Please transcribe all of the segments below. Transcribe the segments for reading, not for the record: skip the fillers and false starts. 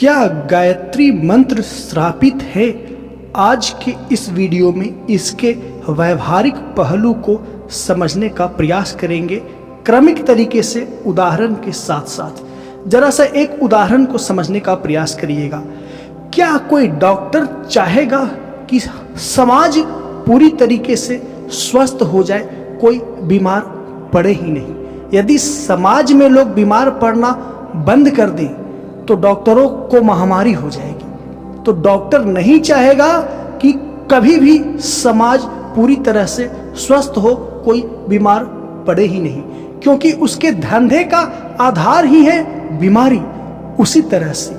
क्या गायत्री मंत्र श्रापित है? आज के इस वीडियो में इसके व्यावहारिक पहलू को समझने का प्रयास करेंगे, क्रमिक तरीके से उदाहरण के साथ साथ। जरा सा एक उदाहरण को समझने का प्रयास करिएगा। क्या कोई डॉक्टर चाहेगा कि समाज पूरी तरीके से स्वस्थ हो जाए, कोई बीमार पड़े ही नहीं? यदि समाज में लोग बीमार पड़ना बंद कर दें तो डॉक्टरों को महामारी हो जाएगी। तो डॉक्टर नहीं चाहेगा कि कभी भी समाज पूरी तरह से स्वस्थ हो, कोई बीमार पड़े ही नहीं, क्योंकि उसके धंधे का आधार ही है बीमारी। उसी तरह से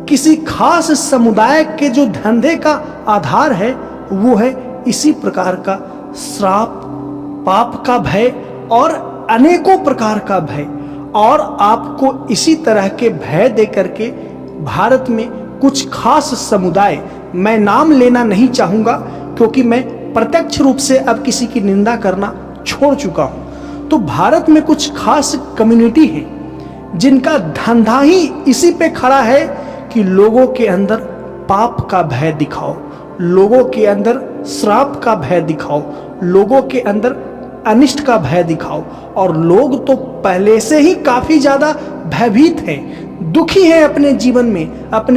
किसी खास समुदाय के जो धंधे का आधार है वो है इसी प्रकार का श्राप, पाप का भय और अनेकों प्रकार का भय। और आपको इसी तरह के भय दे करके भारत में कुछ खास समुदाय, मैं नाम लेना नहीं चाहूँगा क्योंकि मैं प्रत्यक्ष रूप से अब किसी की निंदा करना छोड़ चुका हूँ, तो भारत में कुछ खास कम्युनिटी है जिनका धंधा ही इसी पे खड़ा है कि लोगों के अंदर पाप का भय दिखाओ, लोगों के अंदर श्राप का भय दिखाओ, लोगों के अंदर अनिष्ट का भय दिखाओ। और लोग तो पहले से ही काफी ज्यादा भयभीत हैं, दुखी हैं अपने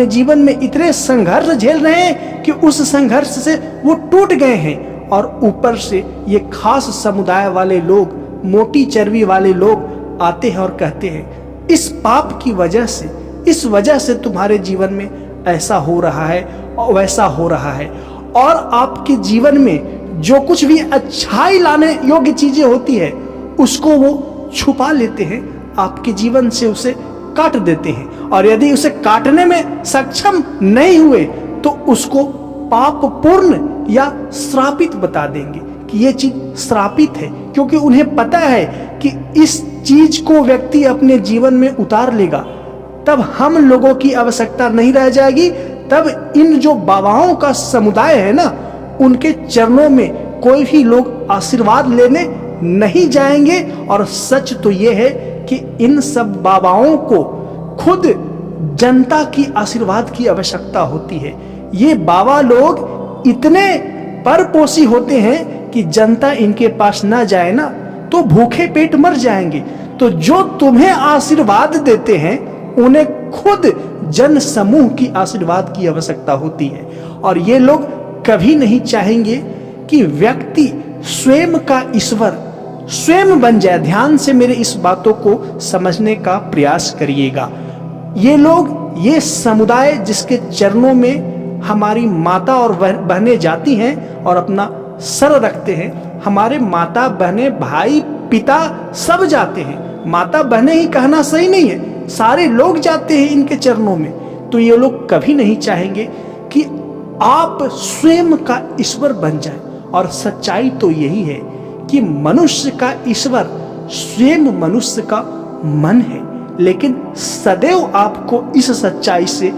जीवन में इतने संघर्ष झेल रहे हैं कि उस संघर्ष से वो टूट गए हैं। और ऊपर से ये खास समुदाय वाले लोग, मोटी चर्बी वाले लोग आते हैं और कहते हैं इस पाप की वजह से, इस वजह से तुम्हारे जीवन में ऐसा हो रहा है और वैसा हो रहा है। और आपके जीवन में जो कुछ भी अच्छाई लाने योग्य चीजें होती है उसको वो छुपा लेते हैं, आपके जीवन से उसे काट देते हैं। और यदि उसे काटने में सक्षम नहीं हुए तो उसको पाप पूर्ण या श्रापित बता देंगे कि ये चीज श्रापित है, क्योंकि उन्हें पता है कि इस चीज को व्यक्ति अपने जीवन में उतार लेगा तब हम लोगों की आवश्यकता नहीं रह जाएगी। तब इन जो बाबाओं का समुदाय है ना, उनके चरणों में कोई भी लोग आशीर्वाद लेने नहीं जाएंगे। और सच तो ये है कि इन सब बाबाओं को खुद जनता की आशीर्वाद की आवश्यकता होती है। ये बाबा लोग इतने परपोषी होते हैं कि जनता इनके पास ना जाए ना तो भूखे पेट मर जाएंगे। तो जो तुम्हें आशीर्वाद देते हैं उन्हें खुद जन समूह की आशीर्वाद की आवश्यकता होती है। और ये लोग कभी नहीं चाहेंगे कि व्यक्ति स्वयं का ईश्वर स्वयं बन जाए। ध्यान से मेरे इस बातों को समझने का प्रयास करिएगा। ये लोग, ये समुदाय जिसके चरणों में हमारी माता और बहनें जाती हैं और अपना सर रखते हैं, हमारे माता बहनें, भाई, पिता सब जाते हैं। माता बहनें ही कहना सही नहीं है, सारे लोग जाते हैं इनके चरणों में। तो ये लोग कभी नहीं चाहेंगे कि आप स्वयं का ईश्वर बन जाए। और सच्चाई तो यही है कि मनुष्य का ईश्वर स्वयं मनुष्य का मन है, लेकिन सदैव आपको इस सच्चाई से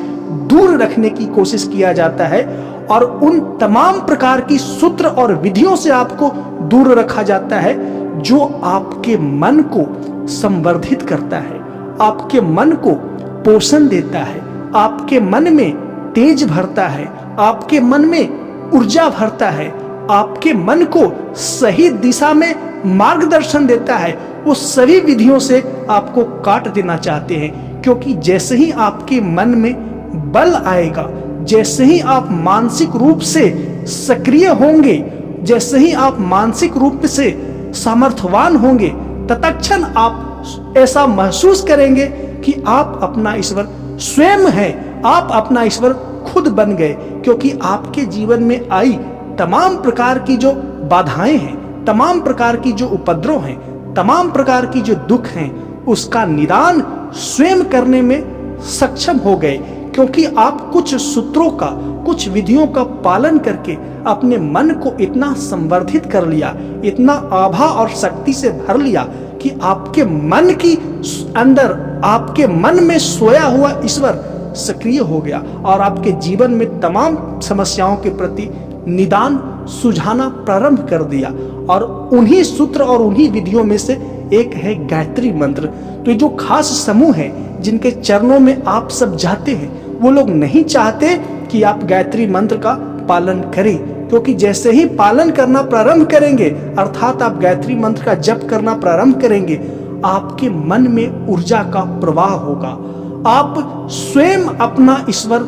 दूर रखने की कोशिश किया जाता है और उन तमाम प्रकार की सूत्र और विधियों से आपको दूर रखा जाता है जो आपके मन को संवर्धित करता है, आपके मन को पोषण देता है, आपके मन में तेज भरता है, आपके मन में ऊर्जा भरता है, आपके मन को सही दिशा में मार्गदर्शन देता है। वो सभी विधियों से आपको काट देना चाहते हैं, क्योंकि जैसे ही आपके मन में बल आएगा, जैसे ही आप मानसिक रूप से सक्रिय होंगे, जैसे ही आप मानसिक रूप से सामर्थ्यवान होंगे, तत्क्षण आप ऐसा महसूस करेंगे कि आप अपना ईश्वर स्वयं हैं, आप अपना ईश्वर खुद बन गए। क्योंकि आपके जीवन में आई तमाम प्रकार की जो बाधाएं हैं, तमाम प्रकार की जो उपद्रव हैं, तमाम प्रकार की जो दुख हैं, उसका निदान स्वयं करने में सक्षम हो गए। क्योंकि आप कुछ सूत्रों का, कुछ विधियों का पालन करके अपने मन को इतना संवर्धित कर लिया, इतना आभा और शक्ति से भर लिया कि आपके मन की अंदर, आपके मन में सोया हुआ ईश्वर सक्रिय हो गया और आपके जीवन में तमाम समस्याओं के प्रति निदान सुझाना प्रारंभ कर दिया। और उन्हीं सूत्र और उन्हीं विधियों में से एक है गायत्री मंत्र। तो ये जो खास समूह है जिनके चरणों में आप सब जाते हैं, वो लोग नहीं चाहते कि आप गायत्री मंत्र का पालन करें, क्योंकि जैसे ही पालन करना प्रारंभ करेंगे, अर्थात आप गायत्री मंत्र का जप करना प्रारंभ करेंगे, आपके मन में ऊर्जा का प्रवाह होगा। आप स्वयं अपना ईश्वर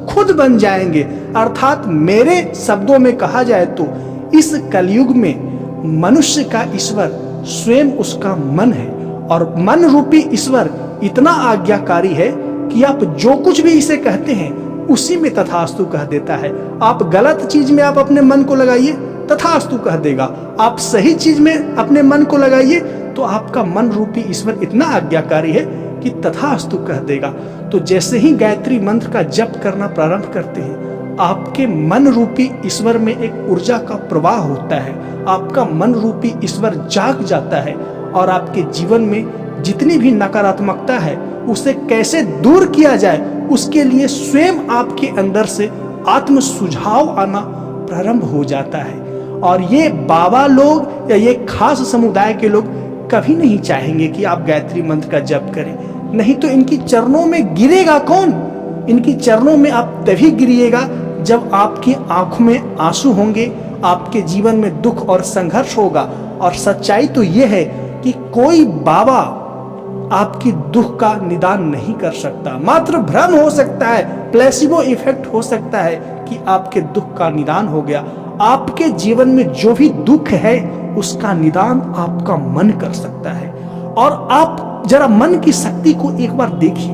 खुद बन जाएंगे। अर्थात मेरे शब्दों में कहा जाए तो इस कलयुग में मनुष्य का ईश्वर स्वयं उसका मन है, और मन रूपी ईश्वर इतना आज्ञाकारी है कि आप जो कुछ भी इसे कहते हैं उसी में तथास्तु कह देता है। आप गलत चीज में आप अपने मन को लगाइए, तथास्तु कह देगा। आप सही चीज में अपने मन को लगाइए तो आपका मन रूपी ईश्वर इतना आज्ञाकारी है कि तथास्तु कह देगा। तो जैसे ही गायत्री मंत्र का जप करना प्रारंभ करते हैं, आपके मन रूपी ईश्वर में एक ऊर्जा का प्रवाह होता है। आपका मन रूपी ईश्वर जाग जाता है और आपके जीवन में जितनी भी नकारात्मकता है उसे कैसे दूर किया जाए, उसके लिए स्वयं आपके अंदर से आत्म सुझाव आना प्रारंभ हो जाता है। और ये बाबा लोग या ये खास समुदाय के लोग कभी नहीं चाहेंगे कि आप गायत्री मंत्र का जप करें, नहीं तो इनकी चरणों में गिरेगा कौन? इनकी चरणों में आप तभी गिरिएगा जब आपकी आंखों में आंसू होंगे, आपके जीवन में दुख और संघर्ष होगा। और सच्चाई तो यह है कि कोई बाबा आपकी दुख का निदान नहीं कर सकता। मात्र भ्रम हो सकता है, प्लेसिबो इफेक्ट हो सकता है कि आपके दुख का निदान हो गया। आपके जीवन में जो भी दुख है उसका निदान आपका मन कर सकता है। और आप जरा मन की शक्ति को एक बार देखिए।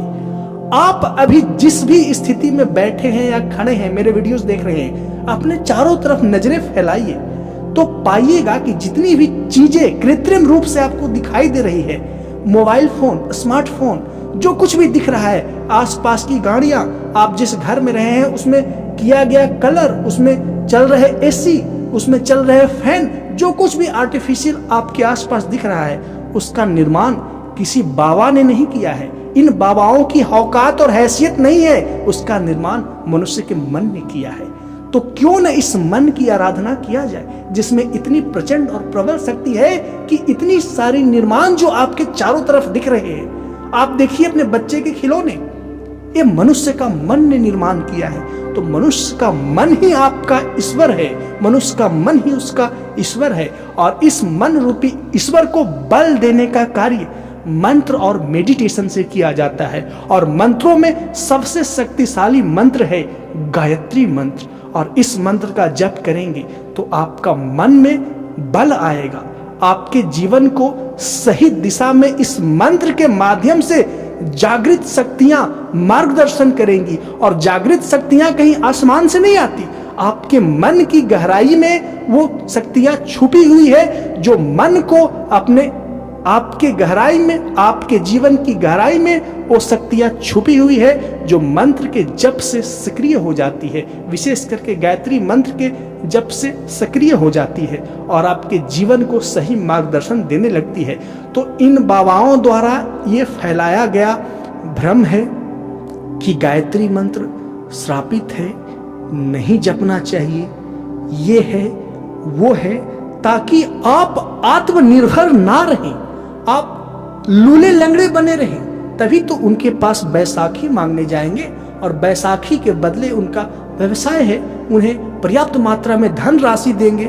आप अभी जिस भी स्थिति में बैठे हैं या खड़े हैं, मेरे वीडियोस देख रहे हैं, अपने चारों तरफ नजरें फैलाइए तो पाइएगा कि जितनी भी चीजें कृत्रिम रूप से आपको दिखाई दे रही है, मोबाइल फोन, स्मार्टफोन, जो कुछ भी दिख रहा है, आसपास की गाड़ियां, आप जिस घर में रहे हैं उसमें किया गया कलर, उसमें चल रहे एसी, उसमें चल रहे फैन, जो कुछ भी आर्टिफिशियल आपके आसपास दिख रहा है, उसका निर्माण किसी बाबा ने नहीं किया है। इन बाबाओं की औकात और हैसियत नहीं है, उसका निर्माण मनुष्य के मन ने किया है। तो क्यों न इस मन की आराधना किया जाए जिसमें इतनी प्रचंड और प्रबल शक्ति है कि इतनी सारी निर्माण जो आपके चारों तरफ दिख रहे हैं। आप देखिए अपने बच्चे के खिलौने, ये मनुष्य का मन ने निर्माण किया है। तो मनुष्य का मन ही आपका ईश्वर है, मनुष्य का मन ही उसका ईश्वर है। और इस मन रूपी ईश्वर को बल देने का कार्य मंत्र और मेडिटेशन से किया जाता है। और मंत्रों में सबसे शक्तिशाली मंत्र है गायत्री मंत्र। और इस मंत्र का जप करेंगे तो आपका मन में बल आएगा, आपके जीवन को सही दिशा में इस मंत्र के माध्यम से जागृत शक्तियां मार्गदर्शन करेंगी। और जागृत शक्तियां कहीं आसमान से नहीं आती, आपके मन की गहराई में वो शक्तियां छुपी हुई है, जो मन को अपने आपके गहराई में, आपके जीवन की गहराई में वो शक्तियां छुपी हुई है, जो मंत्र के जप से सक्रिय हो जाती है, विशेष करके गायत्री मंत्र के जप से सक्रिय हो जाती है और आपके जीवन को सही मार्गदर्शन देने लगती है। तो इन बाबाओं द्वारा ये फैलाया गया भ्रम है कि गायत्री मंत्र श्रापित है, नहीं जपना चाहिए, ये है वो है, ताकि आप आत्मनिर्भर ना रहें, आप लूले लंगड़े बने रहें। तभी तो उनके पास बैसाखी मांगने जाएंगे और बैसाखी के बदले उनका व्यवसाय है, उन्हें पर्याप्त मात्रा में धन राशि देंगे,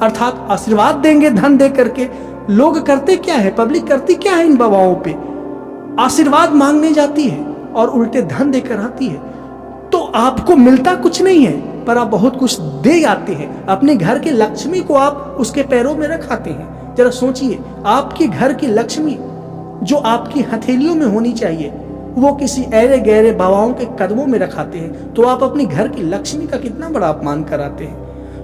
अर्थात आशीर्वाद देंगे धन दे करके। लोग करते क्या है, पब्लिक करती क्या है, इन बाबाओं पे आशीर्वाद मांगने जाती है और उल्टे धन देकर आती है। तो आपको मिलता कुछ नहीं है पर आप बहुत कुछ दे आते हैं। अपने घर के लक्ष्मी को आप उसके पैरों में रखाते हैं। जरा सोचिए, आपके घर की लक्ष्मी जो आपकी हथेलियों में होनी चाहिए, वो किसी ऐरे गहरे बाबाओं के कदमों में रखाते हैं। तो आप अपनी घर की लक्ष्मी का कितना बड़ा अपमान कराते हैं।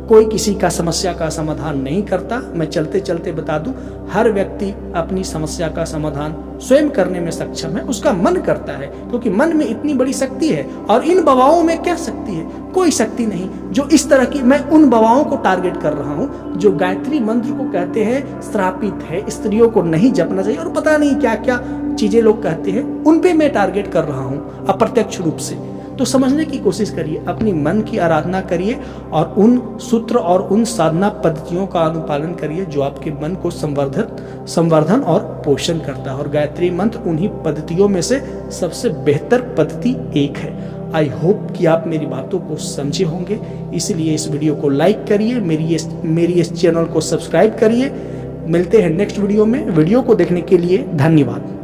कोई किसी का समस्या का समाधान नहीं करता। मैं चलते चलते बता दूं, हर व्यक्ति अपनी समस्या का समाधान स्वयं करने में सक्षम है, उसका मन करता है, क्योंकि मन में इतनी बड़ी शक्ति है। और इन बाबाओं में क्या शक्ति है? कोई शक्ति नहीं। जो इस तरह की, मैं उन बाबाओं को टारगेट कर रहा हूं जो गायत्री मंत्र को कहते हैं श्रापित है, स्त्रियों को नहीं जपना चाहिए और पता नहीं क्या क्या चीजें लोग कहते हैं, उन पे मैं टारगेट कर रहा हूं अप्रत्यक्ष रूप से। तो समझने की कोशिश करिए, अपनी मन की आराधना करिए और उन सूत्र और उन साधना पद्धतियों का अनुपालन करिए जो आपके मन को संवर्धन और पोषण करता है। और गायत्री मंत्र उन्हीं पद्धतियों में से सबसे बेहतर पद्धति एक है। आई होप कि आप मेरी बातों को समझे होंगे, इसलिए इस वीडियो को लाइक करिए, मेरी इस चैनल को सब्सक्राइब करिए। मिलते हैं नेक्स्ट वीडियो में। वीडियो को देखने के लिए धन्यवाद।